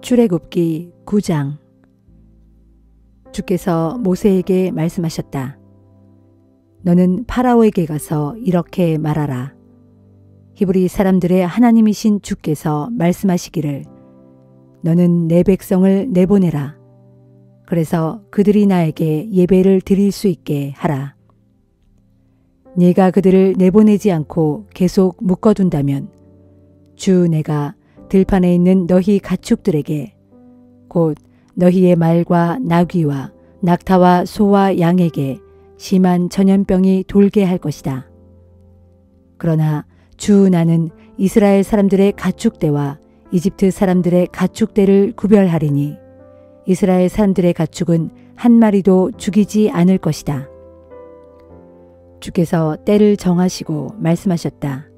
출애굽기 9장. 주께서 모세에게 말씀하셨다. 너는 파라오에게 가서 이렇게 말하라. 히브리 사람들의 하나님이신 주께서 말씀하시기를 너는 내 백성을 내보내라. 그래서 그들이 나에게 예배를 드릴 수 있게 하라. 네가 그들을 내보내지 않고 계속 묶어둔다면 주 내가 들판에 있는 너희 가축들에게 곧 너희의 말과 나귀와 낙타와 소와 양에게 심한 전염병이 돌게 할 것이다. 그러나 주 나는 이스라엘 사람들의 가축대와 이집트 사람들의 가축대를 구별하리니 이스라엘 사람들의 가축은 한 마리도 죽이지 않을 것이다. 주께서 때를 정하시고 말씀하셨다.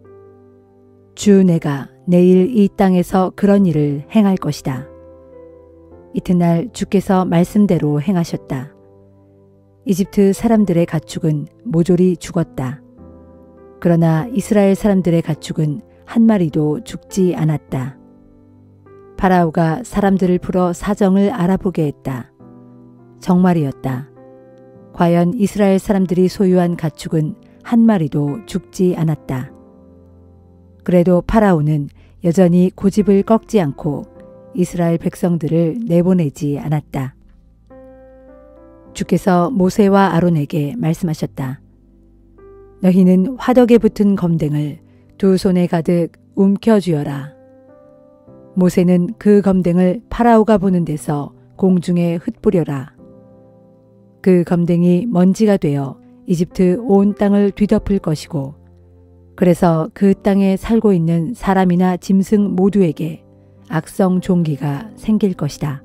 주 내가 내일 이 땅에서 그런 일을 행할 것이다. 이튿날 주께서 말씀대로 행하셨다. 이집트 사람들의 가축은 모조리 죽었다. 그러나 이스라엘 사람들의 가축은 한 마리도 죽지 않았다. 파라오가 사람들을 풀어 사정을 알아보게 했다. 정말이었다. 과연 이스라엘 사람들이 소유한 가축은 한 마리도 죽지 않았다. 그래도 파라오는 여전히 고집을 꺾지 않고 이스라엘 백성들을 내보내지 않았다. 주께서 모세와 아론에게 말씀하셨다. 너희는 화덕에 붙은 검댕을 두 손에 가득 움켜쥐어라. 모세는 그 검댕을 파라오가 보는 데서 공중에 흩뿌려라. 그 검댕이 먼지가 되어 이집트 온 땅을 뒤덮을 것이고 그래서 그 땅에 살고 있는 사람이나 짐승 모두에게 악성 종기가 생길 것이다.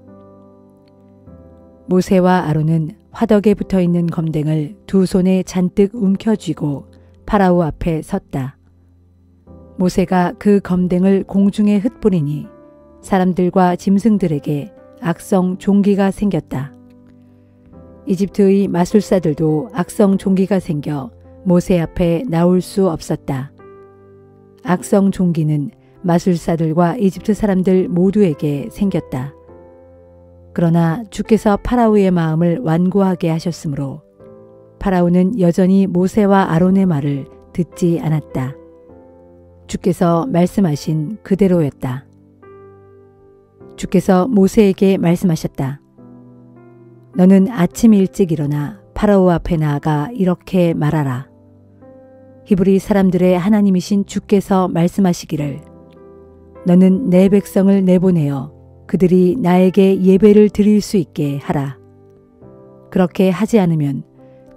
모세와 아론은 화덕에 붙어 있는 검댕을 두 손에 잔뜩 움켜쥐고 파라오 앞에 섰다. 모세가 그 검댕을 공중에 흩뿌리니 사람들과 짐승들에게 악성 종기가 생겼다. 이집트의 마술사들도 악성 종기가 생겨 모세 앞에 나올 수 없었다. 악성 종기는 마술사들과 이집트 사람들 모두에게 생겼다. 그러나 주께서 파라오의 마음을 완고하게 하셨으므로 파라오는 여전히 모세와 아론의 말을 듣지 않았다. 주께서 말씀하신 그대로였다. 주께서 모세에게 말씀하셨다. 너는 아침 일찍 일어나 파라오 앞에 나아가 이렇게 말하라. 히브리 사람들의 하나님이신 주께서 말씀하시기를 너는 내 백성을 내보내어 그들이 나에게 예배를 드릴 수 있게 하라. 그렇게 하지 않으면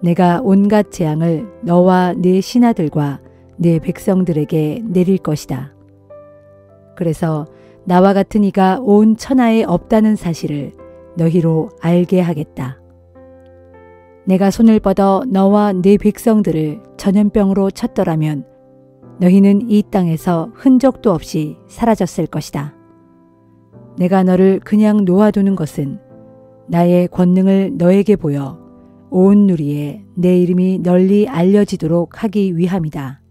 내가 온갖 재앙을 너와 네 신하들과 네 백성들에게 내릴 것이다. 그래서 나와 같은 이가 온 천하에 없다는 사실을 너희로 알게 하겠다. 내가 손을 뻗어 너와 네 백성들을 전염병으로 쳤더라면 너희는 이 땅에서 흔적도 없이 사라졌을 것이다. 내가 너를 그냥 놓아두는 것은 나의 권능을 너에게 보여 온 누리에 내 이름이 널리 알려지도록 하기 위함이다.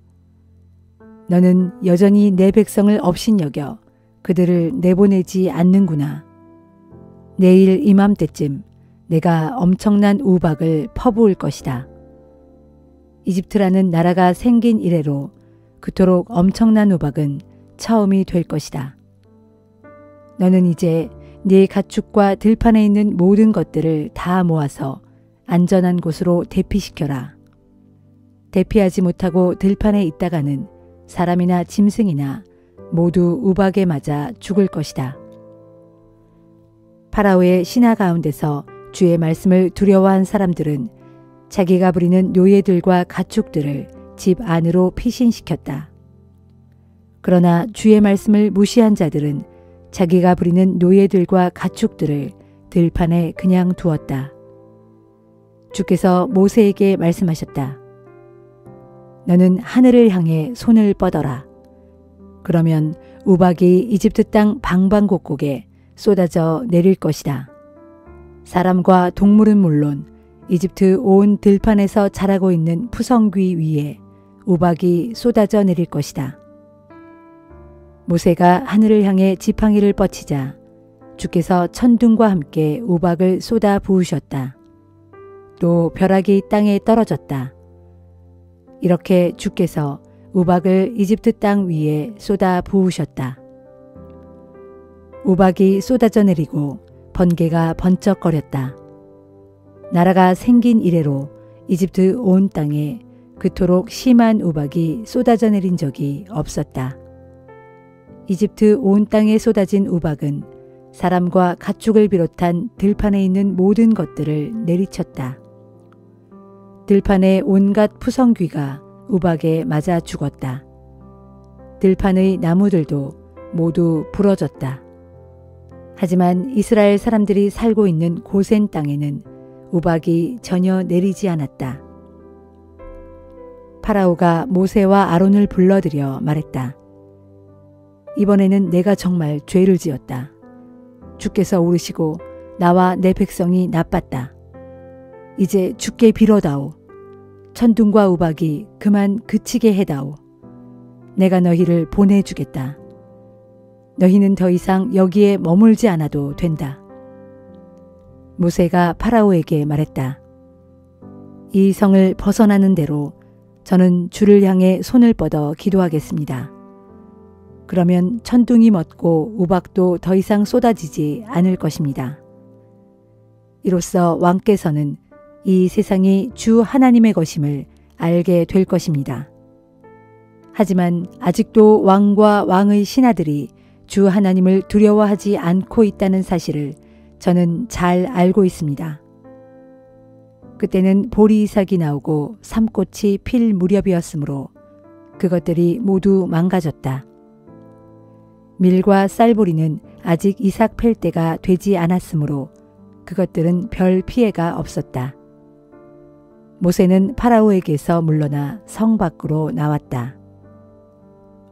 너는 여전히 내 백성을 업신여겨 그들을 내보내지 않는구나. 내일 이맘때쯤 내가 엄청난 우박을 퍼부을 것이다. 이집트라는 나라가 생긴 이래로 그토록 엄청난 우박은 처음이 될 것이다. 너는 이제 네 가축과 들판에 있는 모든 것들을 다 모아서 안전한 곳으로 대피시켜라. 대피하지 못하고 들판에 있다가는 사람이나 짐승이나 모두 우박에 맞아 죽을 것이다. 파라오의 신하 가운데서 주의 말씀을 두려워한 사람들은 자기가 부리는 노예들과 가축들을 집 안으로 피신시켰다. 그러나 주의 말씀을 무시한 자들은 자기가 부리는 노예들과 가축들을 들판에 그냥 두었다. 주께서 모세에게 말씀하셨다. 너는 하늘을 향해 손을 뻗어라. 그러면 우박이 이집트 땅 방방곡곡에 쏟아져 내릴 것이다. 사람과 동물은 물론 이집트 온 들판에서 자라고 있는 푸성귀 위에 우박이 쏟아져 내릴 것이다. 모세가 하늘을 향해 지팡이를 뻗치자 주께서 천둥과 함께 우박을 쏟아 부으셨다. 또 벼락이 땅에 떨어졌다. 이렇게 주께서 우박을 이집트 땅 위에 쏟아 부으셨다. 우박이 쏟아져 내리고 번개가 번쩍거렸다. 나라가 생긴 이래로 이집트 온 땅에 그토록 심한 우박이 쏟아져 내린 적이 없었다. 이집트 온 땅에 쏟아진 우박은 사람과 가축을 비롯한 들판에 있는 모든 것들을 내리쳤다. 들판의 온갖 푸성귀가 우박에 맞아 죽었다. 들판의 나무들도 모두 부러졌다. 하지만 이스라엘 사람들이 살고 있는 고센 땅에는 우박이 전혀 내리지 않았다. 파라오가 모세와 아론을 불러들여 말했다. 이번에는 내가 정말 죄를 지었다. 주께서 오르시고 나와 내 백성이 나빴다. 이제 주께 빌어다오. 천둥과 우박이 그만 그치게 해다오. 내가 너희를 보내주겠다. 너희는 더 이상 여기에 머물지 않아도 된다. 모세가 파라오에게 말했다. 이 성을 벗어나는 대로 저는 주를 향해 손을 뻗어 기도하겠습니다. 그러면 천둥이 멎고 우박도 더 이상 쏟아지지 않을 것입니다. 이로써 왕께서는 이 세상이 주 하나님의 것임을 알게 될 것입니다. 하지만 아직도 왕과 왕의 신하들이 주 하나님을 두려워하지 않고 있다는 사실을 저는 잘 알고 있습니다. 그때는 보리 이삭이 나오고 삼꽃이 필 무렵이었으므로 그것들이 모두 망가졌다. 밀과 쌀보리는 아직 이삭 팰 때가 되지 않았으므로 그것들은 별 피해가 없었다. 모세는 파라오에게서 물러나 성 밖으로 나왔다.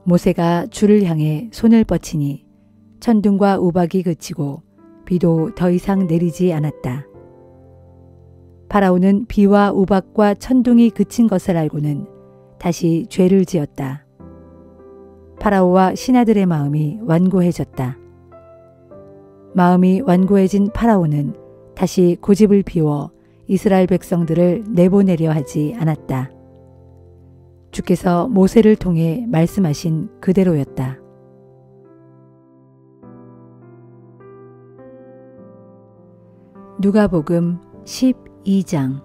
모세가 주를 향해 손을 뻗치니 천둥과 우박이 그치고 비도 더 이상 내리지 않았다. 파라오는 비와 우박과 천둥이 그친 것을 알고는 다시 죄를 지었다. 파라오와 신하들의 마음이 완고해졌다. 마음이 완고해진 파라오는 다시 고집을 피워 이스라엘 백성들을 내보내려 하지 않았다. 주께서 모세를 통해 말씀하신 그대로였다. 누가복음 12장.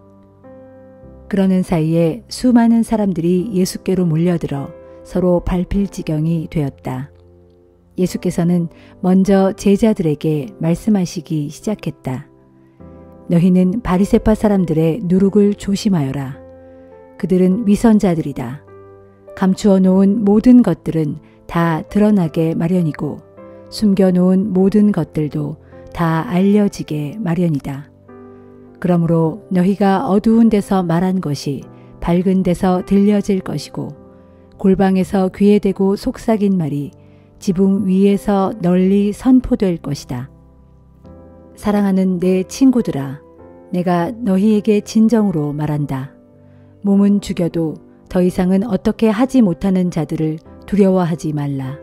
그러는 사이에 수많은 사람들이 예수께로 몰려들어 서로 밟힐 지경이 되었다. 예수께서는 먼저 제자들에게 말씀하시기 시작했다. 너희는 바리새파 사람들의 누룩을 조심하여라. 그들은 위선자들이다. 감추어 놓은 모든 것들은 다 드러나게 마련이고 숨겨 놓은 모든 것들도 다 알려지게 마련이다. 그러므로 너희가 어두운 데서 말한 것이 밝은 데서 들려질 것이고 골방에서 귀에 대고 속삭인 말이 지붕 위에서 널리 선포될 것이다. 사랑하는 내 친구들아, 내가 너희에게 진정으로 말한다. 몸은 죽여도 더 이상은 어떻게 하지 못하는 자들을 두려워하지 말라.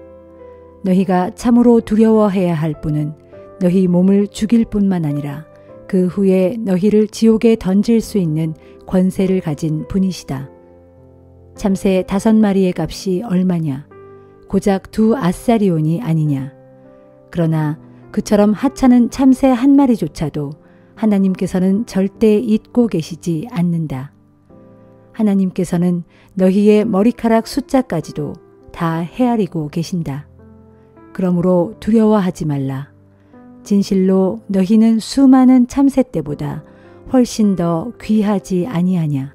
너희가 참으로 두려워해야 할 분은 너희 몸을 죽일 뿐만 아니라 그 후에 너희를 지옥에 던질 수 있는 권세를 가진 분이시다. 참새 5마리의 값이 얼마냐? 고작 2 아사리온이 아니냐? 그러나 그처럼 하찮은 참새 1마리조차도 하나님께서는 절대 잊고 계시지 않는다. 하나님께서는 너희의 머리카락 숫자까지도 다 헤아리고 계신다. 그러므로 두려워하지 말라. 진실로 너희는 수많은 참새떼보다 훨씬 더 귀하지 아니하냐.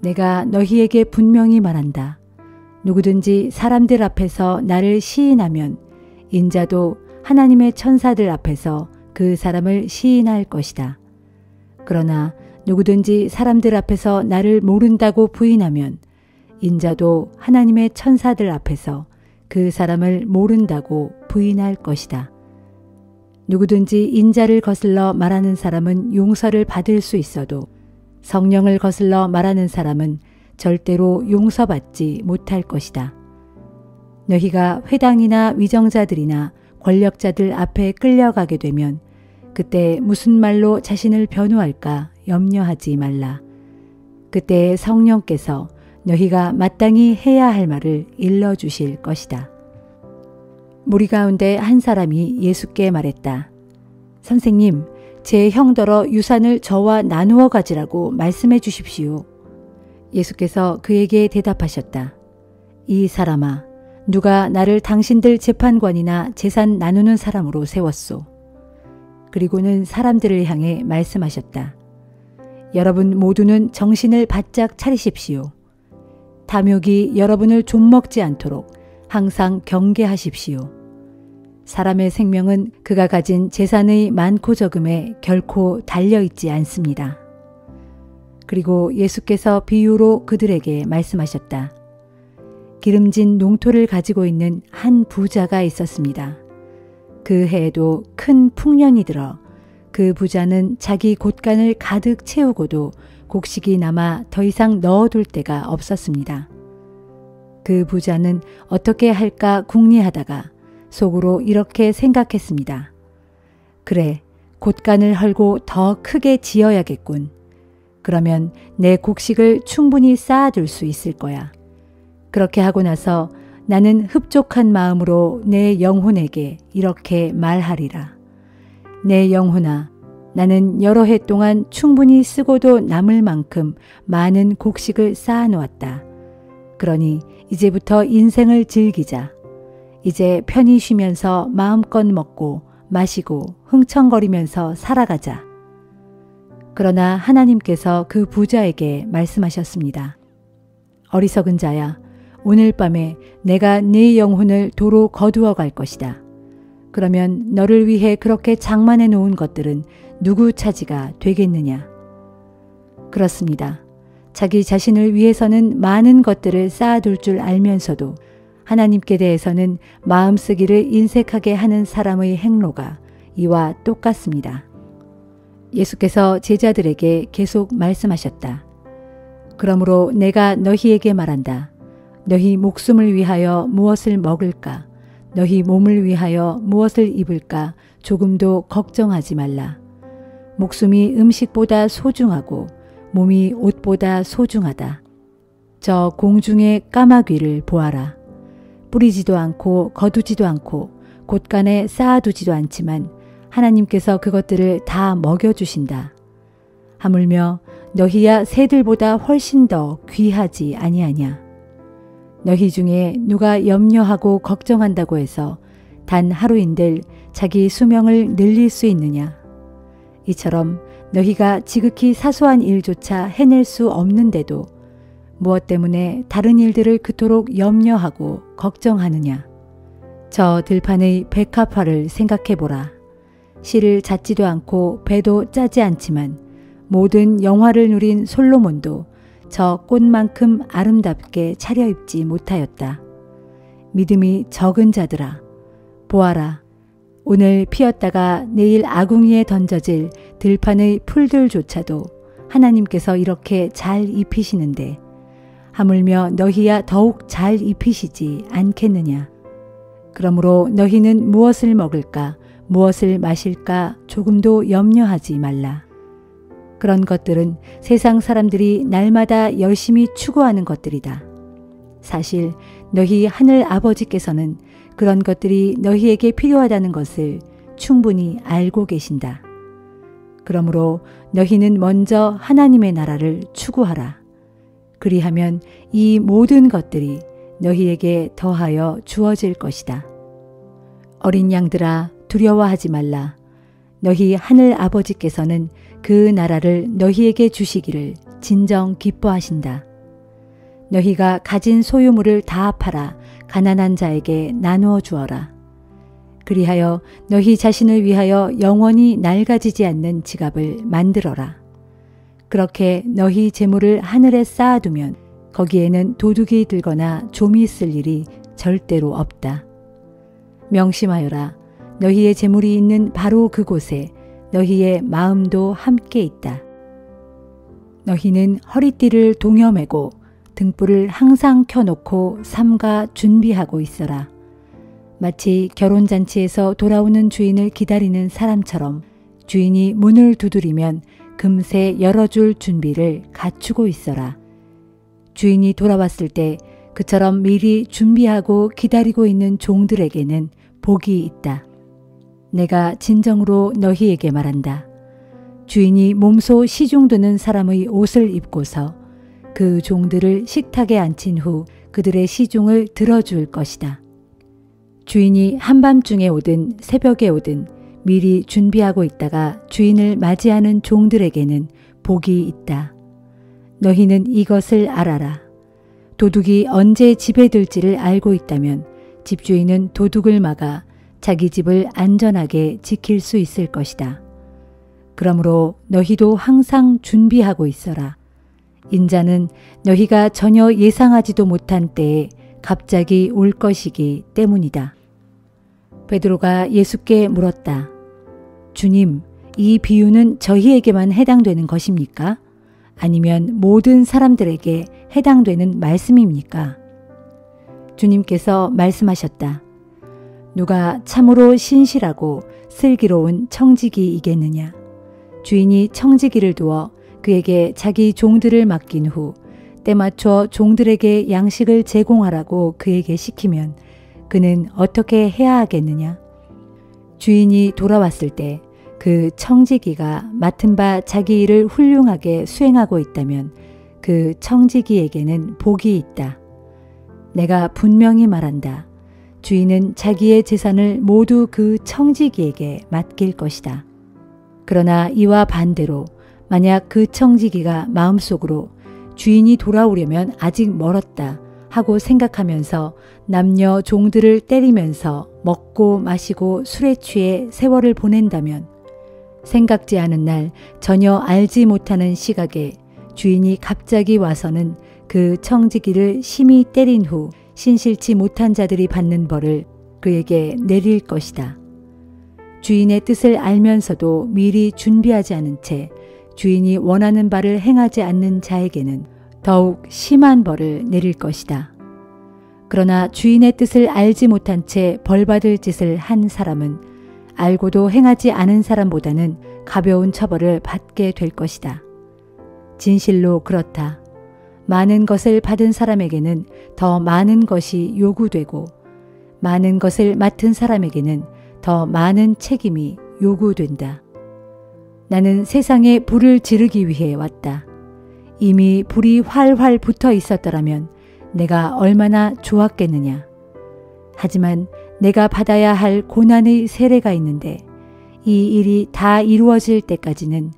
내가 너희에게 분명히 말한다. 누구든지 사람들 앞에서 나를 시인하면 인자도 하나님의 천사들 앞에서 그 사람을 시인할 것이다. 그러나 누구든지 사람들 앞에서 나를 모른다고 부인하면 인자도 하나님의 천사들 앞에서 그 사람을 모른다고 부인할 것이다. 누구든지 인자를 거슬러 말하는 사람은 용서를 받을 수 있어도 성령을 거슬러 말하는 사람은 절대로 용서받지 못할 것이다. 너희가 회당이나 위정자들이나 권력자들 앞에 끌려가게 되면 그때 무슨 말로 자신을 변호할까 염려하지 말라. 그때 성령께서 너희가 마땅히 해야 할 말을 일러주실 것이다. 무리 가운데 한 사람이 예수께 말했다. 선생님, 제 형더러 유산을 저와 나누어 가지라고 말씀해 주십시오. 예수께서 그에게 대답하셨다. 이 사람아, 누가 나를 당신들 재판관이나 재산 나누는 사람으로 세웠소? 그리고는 사람들을 향해 말씀하셨다. 여러분 모두는 정신을 바짝 차리십시오. 탐욕이 여러분을 좀먹지 않도록 항상 경계하십시오. 사람의 생명은 그가 가진 재산의 많고 적음에 결코 달려있지 않습니다. 그리고 예수께서 비유로 그들에게 말씀하셨다. 기름진 농토를 가지고 있는 한 부자가 있었습니다. 그 해에도 큰 풍년이 들어 그 부자는 자기 곳간을 가득 채우고도 곡식이 남아 더 이상 넣어둘 데가 없었습니다. 그 부자는 어떻게 할까 궁리하다가 속으로 이렇게 생각했습니다. 그래, 곳간을 헐고 더 크게 지어야겠군. 그러면 내 곡식을 충분히 쌓아둘 수 있을 거야. 그렇게 하고 나서 나는 흡족한 마음으로 내 영혼에게 이렇게 말하리라. 내 영혼아, 나는 여러 해 동안 충분히 쓰고도 남을 만큼 많은 곡식을 쌓아놓았다. 그러니 이제부터 인생을 즐기자. 이제 편히 쉬면서 마음껏 먹고 마시고 흥청거리면서 살아가자. 그러나 하나님께서 그 부자에게 말씀하셨습니다. 어리석은 자야, 오늘 밤에 내가 네 영혼을 도로 거두어 갈 것이다. 그러면 너를 위해 그렇게 장만해 놓은 것들은 누구 차지가 되겠느냐? 그렇습니다. 자기 자신을 위해서는 많은 것들을 쌓아둘 줄 알면서도 하나님께 대해서는 마음 쓰기를 인색하게 하는 사람의 행로가 이와 똑같습니다. 예수께서 제자들에게 계속 말씀하셨다. 그러므로 내가 너희에게 말한다. 너희 목숨을 위하여 무엇을 먹을까? 너희 몸을 위하여 무엇을 입을까? 조금도 걱정하지 말라. 목숨이 음식보다 소중하고 몸이 옷보다 소중하다. 저 공중의 까마귀를 보아라. 뿌리지도 않고 거두지도 않고 곳간에 쌓아두지도 않지만 하나님께서 그것들을 다 먹여주신다. 하물며 너희야 새들보다 훨씬 더 귀하지 아니하냐. 너희 중에 누가 염려하고 걱정한다고 해서 단 하루인들 자기 수명을 늘릴 수 있느냐. 이처럼 너희가 지극히 사소한 일조차 해낼 수 없는데도 무엇 때문에 다른 일들을 그토록 염려하고 걱정하느냐. 저 들판의 백합화를 생각해보라. 실을 잡지도 않고 배도 짜지 않지만 모든 영화를 누린 솔로몬도 저 꽃만큼 아름답게 차려입지 못하였다. 믿음이 적은 자들아, 보아라. 오늘 피었다가 내일 아궁이에 던져질 들판의 풀들조차도 하나님께서 이렇게 잘 입히시는데 하물며 너희야 더욱 잘 입히시지 않겠느냐. 그러므로 너희는 무엇을 먹을까, 무엇을 마실까 조금도 염려하지 말라. 그런 것들은 세상 사람들이 날마다 열심히 추구하는 것들이다. 사실 너희 하늘 아버지께서는 그런 것들이 너희에게 필요하다는 것을 충분히 알고 계신다. 그러므로 너희는 먼저 하나님의 나라를 추구하라. 그리하면 이 모든 것들이 너희에게 더하여 주어질 것이다. 어린 양들아, 두려워하지 말라. 너희 하늘 아버지께서는 그 나라를 너희에게 주시기를 진정 기뻐하신다. 너희가 가진 소유물을 다 팔아 가난한 자에게 나누어 주어라. 그리하여 너희 자신을 위하여 영원히 낡아지지 않는 지갑을 만들어라. 그렇게 너희 재물을 하늘에 쌓아두면 거기에는 도둑이 들거나 좀이 쓸 일이 절대로 없다. 명심하여라. 너희의 재물이 있는 바로 그곳에 너희의 마음도 함께 있다. 너희는 허리띠를 동여매고 등불을 항상 켜놓고 삼가 준비하고 있어라. 마치 결혼잔치에서 돌아오는 주인을 기다리는 사람처럼 주인이 문을 두드리면 금세 열어줄 준비를 갖추고 있어라. 주인이 돌아왔을 때 그처럼 미리 준비하고 기다리고 있는 종들에게는 복이 있다. 내가 진정으로 너희에게 말한다. 주인이 몸소 시중드는 사람의 옷을 입고서 그 종들을 식탁에 앉힌 후 그들의 시중을 들어줄 것이다. 주인이 한밤중에 오든 새벽에 오든 미리 준비하고 있다가 주인을 맞이하는 종들에게는 복이 있다. 너희는 이것을 알아라. 도둑이 언제 집에 들지를 알고 있다면 집주인은 도둑을 막아 자기 집을 안전하게 지킬 수 있을 것이다. 그러므로 너희도 항상 준비하고 있어라. 인자는 너희가 전혀 예상하지도 못한 때에 갑자기 올 것이기 때문이다. 베드로가 예수께 물었다. 주님, 이 비유는 저희에게만 해당되는 것입니까? 아니면 모든 사람들에게 해당되는 말씀입니까? 주님께서 말씀하셨다. 누가 참으로 신실하고 슬기로운 청지기이겠느냐? 주인이 청지기를 두어 그에게 자기 종들을 맡긴 후 때맞춰 종들에게 양식을 제공하라고 그에게 시키면 그는 어떻게 해야 하겠느냐? 주인이 돌아왔을 때 그 청지기가 맡은 바 자기 일을 훌륭하게 수행하고 있다면 그 청지기에게는 복이 있다. 내가 분명히 말한다. 주인은 자기의 재산을 모두 그 청지기에게 맡길 것이다. 그러나 이와 반대로 만약 그 청지기가 마음속으로 주인이 돌아오려면 아직 멀었다 하고 생각하면서 남녀 종들을 때리면서 먹고 마시고 술에 취해 세월을 보낸다면 생각지 않은 날 전혀 알지 못하는 시각에 주인이 갑자기 와서는 그 청지기를 심히 때린 후 신실치 못한 자들이 받는 벌을 그에게 내릴 것이다. 주인의 뜻을 알면서도 미리 준비하지 않은 채 주인이 원하는 바를 행하지 않는 자에게는 더욱 심한 벌을 내릴 것이다. 그러나 주인의 뜻을 알지 못한 채 벌받을 짓을 한 사람은 알고도 행하지 않은 사람보다는 가벼운 처벌을 받게 될 것이다. 진실로 그렇다. 많은 것을 받은 사람에게는 더 많은 것이 요구되고 많은 것을 맡은 사람에게는 더 많은 책임이 요구된다. 나는 세상에 불을 지르기 위해 왔다. 이미 불이 활활 붙어 있었더라면 내가 얼마나 좋았겠느냐. 하지만 내가 받아야 할 고난의 세례가 있는데 이 일이 다 이루어질 때까지는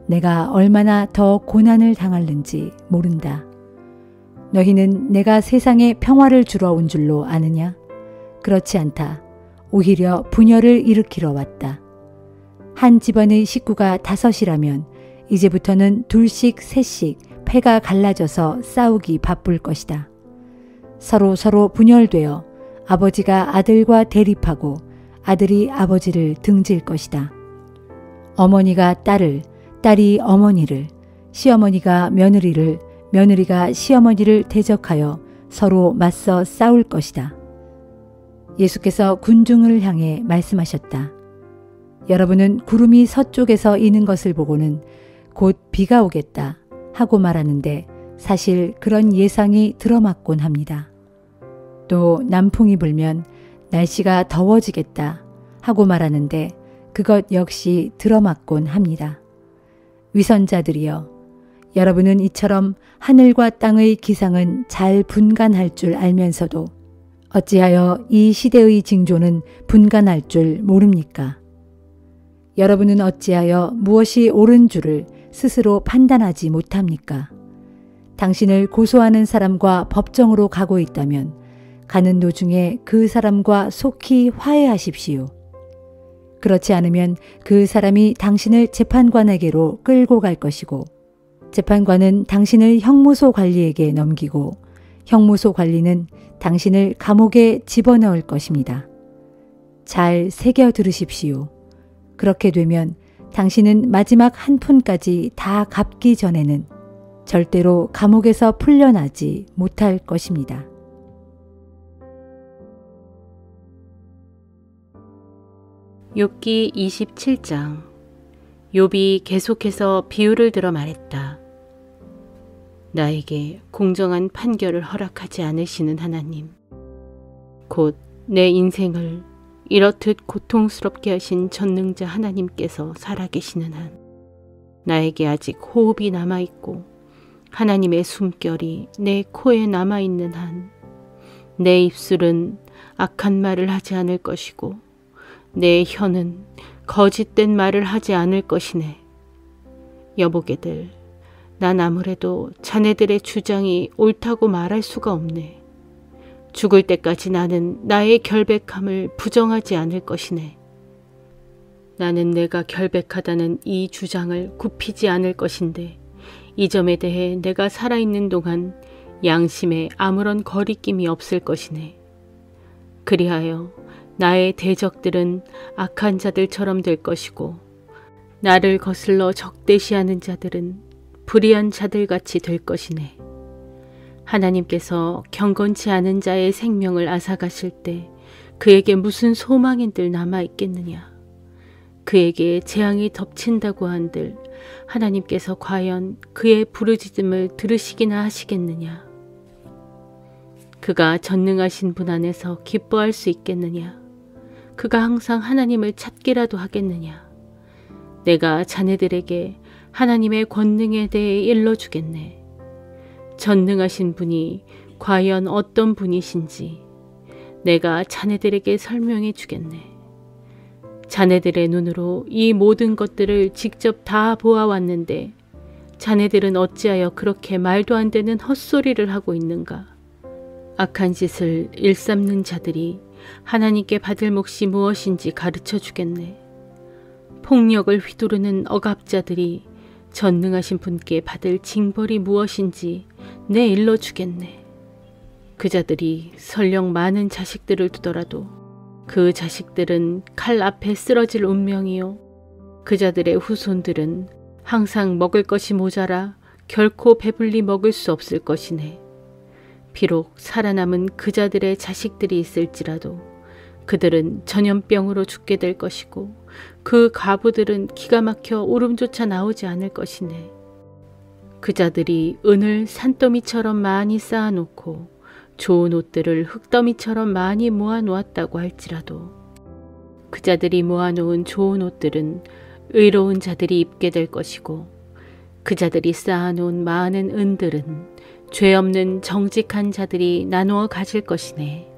내가 얼마나 더 고난을 당할는지 모른다. 너희는 내가 세상에 평화를 주러 온 줄로 아느냐? 그렇지 않다. 오히려 분열을 일으키러 왔다. 한 집안의 식구가 5이라면 이제부터는 2씩 3씩 패가 갈라져서 싸우기 바쁠 것이다. 서로 분열되어 아버지가 아들과 대립하고 아들이 아버지를 등질 것이다. 어머니가 딸을, 딸이 어머니를, 시어머니가 며느리를, 며느리가 시어머니를 대적하여 서로 맞서 싸울 것이다. 예수께서 군중을 향해 말씀하셨다. 여러분은 구름이 서쪽에서 이는 것을 보고는 곧 비가 오겠다 하고 말하는데 사실 그런 예상이 들어맞곤 합니다. 또 남풍이 불면 날씨가 더워지겠다 하고 말하는데 그것 역시 들어맞곤 합니다. 위선자들이여, 여러분은 이처럼 하늘과 땅의 기상은 잘 분간할 줄 알면서도 어찌하여 이 시대의 징조는 분간할 줄 모릅니까? 여러분은 어찌하여 무엇이 옳은 줄을 스스로 판단하지 못합니까? 당신을 고소하는 사람과 법정으로 가고 있다면 가는 도중에 그 사람과 속히 화해하십시오. 그렇지 않으면 그 사람이 당신을 재판관에게로 끌고 갈 것이고 재판관은 당신을 형무소 관리에게 넘기고 형무소 관리는 당신을 감옥에 집어넣을 것입니다. 잘 새겨 들으십시오. 그렇게 되면 당신은 마지막 한 푼까지 다 갚기 전에는 절대로 감옥에서 풀려나지 못할 것입니다. 욥기 27장. 욥이 계속해서 비유를 들어 말했다. 나에게 공정한 판결을 허락하지 않으시는 하나님, 곧 내 인생을 이렇듯 고통스럽게 하신 전능자 하나님께서 살아계시는 한 나에게 아직 호흡이 남아있고 하나님의 숨결이 내 코에 남아있는 한 내 입술은 악한 말을 하지 않을 것이고 내 혀는 거짓된 말을 하지 않을 것이네. 여보게들, 난 아무래도 자네들의 주장이 옳다고 말할 수가 없네. 죽을 때까지 나는 나의 결백함을 부정하지 않을 것이네. 나는 내가 결백하다는 이 주장을 굽히지 않을 것인데 이 점에 대해 내가 살아있는 동안 양심에 아무런 거리낌이 없을 것이네. 그리하여 나의 대적들은 악한 자들처럼 될 것이고 나를 거슬러 적대시하는 자들은 불의한 자들같이 될 것이네. 하나님께서 경건치 않은 자의 생명을 앗아가실 때 그에게 무슨 소망인들 남아있겠느냐. 그에게 재앙이 덮친다고 한들 하나님께서 과연 그의 부르짖음을 들으시기나 하시겠느냐. 그가 전능하신 분 안에서 기뻐할 수 있겠느냐. 그가 항상 하나님을 찾기라도 하겠느냐. 내가 자네들에게 하나님의 권능에 대해 일러주겠네. 전능하신 분이 과연 어떤 분이신지 내가 자네들에게 설명해 주겠네. 자네들의 눈으로 이 모든 것들을 직접 다 보아왔는데 자네들은 어찌하여 그렇게 말도 안 되는 헛소리를 하고 있는가. 악한 짓을 일삼는 자들이 하나님께 받을 몫이 무엇인지 가르쳐 주겠네. 폭력을 휘두르는 억압자들이 전능하신 분께 받을 징벌이 무엇인지 내 일러주겠네. 그 자들이 설령 많은 자식들을 두더라도 그 자식들은 칼 앞에 쓰러질 운명이요. 그 자들의 후손들은 항상 먹을 것이 모자라 결코 배불리 먹을 수 없을 것이네. 비록 살아남은 그 자들의 자식들이 있을지라도 그들은 전염병으로 죽게 될 것이고 그 과부들은 기가 막혀 울음조차 나오지 않을 것이네. 그 자들이 은을 산더미처럼 많이 쌓아놓고 좋은 옷들을 흙더미처럼 많이 모아놓았다고 할지라도 그 자들이 모아놓은 좋은 옷들은 의로운 자들이 입게 될 것이고 그 자들이 쌓아놓은 많은 은들은 죄 없는 정직한 자들이 나누어 가질 것이네.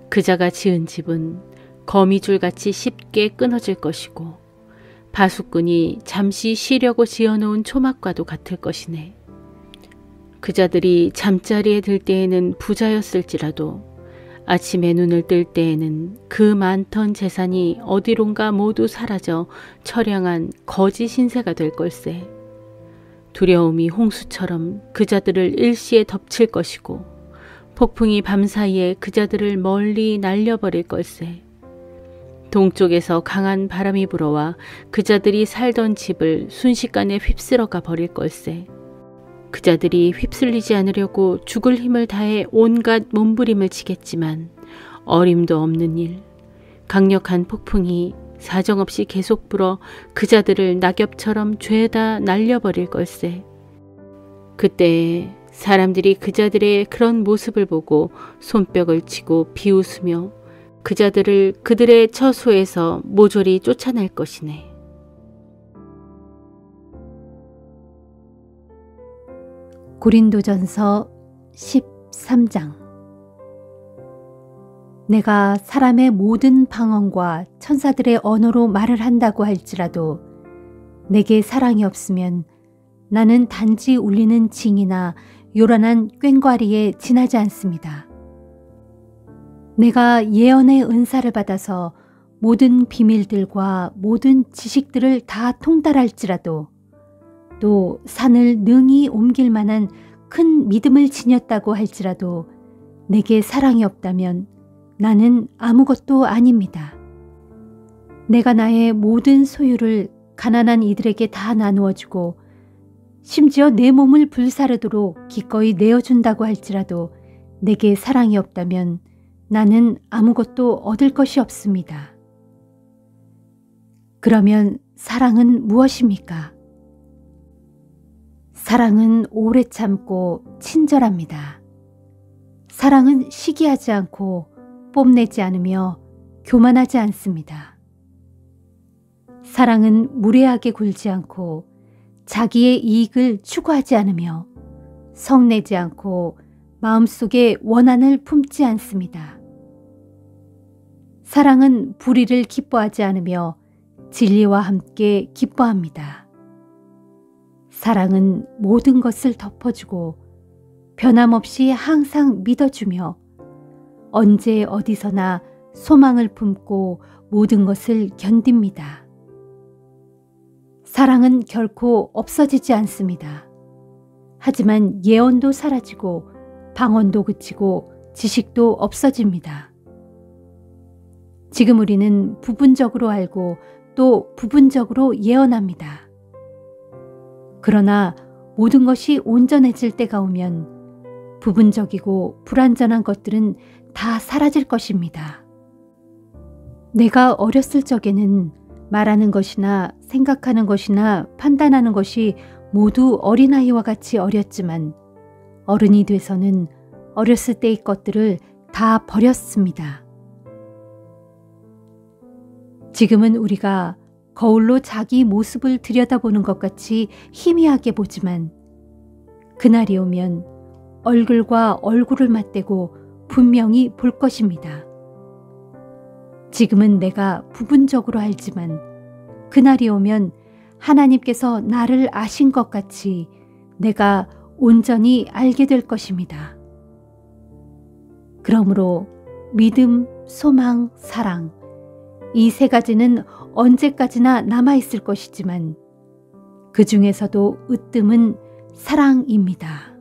그 자가 지은 집은 거미줄같이 쉽게 끊어질 것이고 바수꾼이 잠시 쉬려고 지어놓은 초막과도 같을 것이네. 그 자들이 잠자리에 들 때에는 부자였을지라도 아침에 눈을 뜰 때에는 그 많던 재산이 어디론가 모두 사라져 처량한 거지 신세가 될 걸세. 두려움이 홍수처럼 그 자들을 일시에 덮칠 것이고 폭풍이 밤사이에 그 자들을 멀리 날려버릴 걸세. 동쪽에서 강한 바람이 불어와 그 자들이 살던 집을 순식간에 휩쓸어가 버릴 걸세. 그 자들이 휩쓸리지 않으려고 죽을 힘을 다해 온갖 몸부림을 치겠지만 어림도 없는 일, 강력한 폭풍이 사정없이 계속 불어 그 자들을 낙엽처럼 죄다 날려버릴 걸세. 그때 사람들이 그 자들의 그런 모습을 보고 손뼉을 치고 비웃으며 그 자들을 그들의 처소에서 모조리 쫓아낼 것이네. 고린도전서 13장. 내가 사람의 모든 방언과 천사들의 언어로 말을 한다고 할지라도 내게 사랑이 없으면 나는 단지 울리는 징이나 요란한 꽹과리에 지나지 않습니다. 내가 예언의 은사를 받아서 모든 비밀들과 모든 지식들을 다 통달할지라도 또 산을 능히 옮길 만한 큰 믿음을 지녔다고 할지라도 내게 사랑이 없다면 나는 아무것도 아닙니다. 내가 나의 모든 소유를 가난한 이들에게 다 나누어 주고 심지어 내 몸을 불사르도록 기꺼이 내어준다고 할지라도 내게 사랑이 없다면 나는 아무것도 얻을 것이 없습니다. 그러면 사랑은 무엇입니까? 사랑은 오래 참고 친절합니다. 사랑은 시기하지 않고 뽐내지 않으며 교만하지 않습니다. 사랑은 무례하게 굴지 않고 자기의 이익을 추구하지 않으며 성내지 않고 마음속에 원한을 품지 않습니다. 사랑은 불의를 기뻐하지 않으며 진리와 함께 기뻐합니다. 사랑은 모든 것을 덮어주고 변함없이 항상 믿어주며 언제 어디서나 소망을 품고 모든 것을 견딥니다. 사랑은 결코 없어지지 않습니다. 하지만 예언도 사라지고 방언도 그치고 지식도 없어집니다. 지금 우리는 부분적으로 알고 또 부분적으로 예언합니다. 그러나 모든 것이 온전해질 때가 오면 부분적이고 불완전한 것들은 다 사라질 것입니다. 내가 어렸을 적에는 말하는 것이나 생각하는 것이나 판단하는 것이 모두 어린아이와 같이 어렸지만 어른이 돼서는 어렸을 때의 것들을 다 버렸습니다. 지금은 우리가 거울로 자기 모습을 들여다보는 것 같이 희미하게 보지만 그날이 오면 얼굴과 얼굴을 맞대고 분명히 볼 것입니다. 지금은 내가 부분적으로 알지만 그날이 오면 하나님께서 나를 아신 것 같이 내가 온전히 알게 될 것입니다. 그러므로 믿음, 소망, 사랑 이 세 가지는 언제까지나 남아있을 것이지만 그 중에서도 으뜸은 사랑입니다.